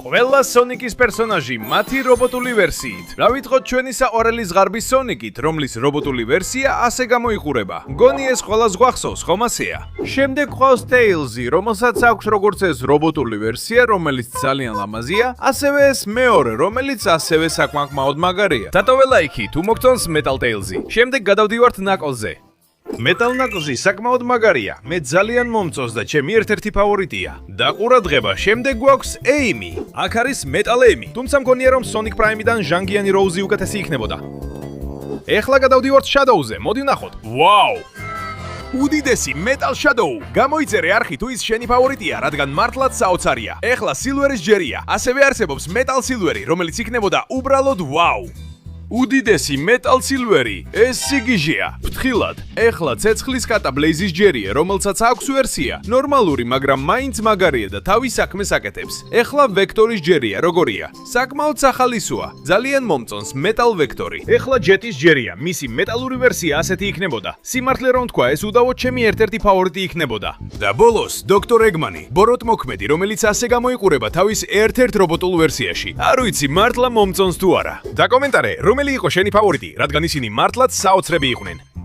ყველა Sonic-ის პერსონაჟი მათი რობოტული ვერსიით. რა ვიტყოთ ჩვენი საყვარელი ზღარბის Sonic-ით, რომლის რობოტული ვერსია ასე გამოიყურება. მგონი ეს ყველას გვახსოვს, ხომ ასეა? შემდეგ ყავს Tails-ი, რომელსაც აქვს როგორც ეს რობოტული ვერსია, რომელიც ძალიან ლამაზია, ასევე ეს მეორე, რომელიც ასევე საკმაოდ მაგარია. დატოვე ლაიქი, თუ მოგწონს Metal Tails-ი. შემდეგ გადავდივართ ნაკელზე. Metal Knuckles-ი საკმაოდ მაგარია. მე ძალიან მომწონს და ჩემი ერთ-ერთი ფავორიტია. და ყურადღება, შემდეგ გვაქვს Amy. აქ არის Metal Amy. თუმცა მგონია რომ Sonic Prime-დან ჟანგიანი Rose-ი უკეთესი იქნებოდა. ეხლა გადავდივართ Shadow-ზე. მოდი ვნახოთ. ვაუ! უდიდესი Metal Shadow. გამოიწერე არხი თუ ის შენი ფავორიტია, რადგან მართლაც საოცარია. ეხლა Silver-ის ჯერია. ასევე არსებობს Metal Silver-ი, რომელიც იქნებოდა უბრალოდ ვაუ. უდიდესი Metal Silver-ი, ეს სიგიჟეა. ფრთხილად, ეხლა ცეცხლის კატა Blaze-ის ჯერია, რომელსაც აქვს ვერსია. ნორმალური, მაგრამ მაინც მაგარია და თავის საქმეს აკეთებს. ეხლა Vector-ის ჯერია, როგორია? საკმაოდ სახალისოა. ძალიან მომწონს Metal Vector-ი. ეხლა Jet-ის ჯერია, მისი მეტალური ვერსია ასეთი იქნებოდა. სიმართლე რომ თქვა, ეს უდავოდ ჩემი ერთ-ერთი ფავორიტი იქნებოდა. და ბოლოს, Dr. Eggman-ი, ბოროტ მოქმედი, რომელიც ასე გამოიყურება თავის ერთ-ერთ რობოტულ ვერსიაში. არ ვიცი, მართლა მომწონს თუ არა. დაკომენტარე, რომელი იყო შენი ფავორიტი, რადგან ისინი მართლაც საოცრები იყვნენ.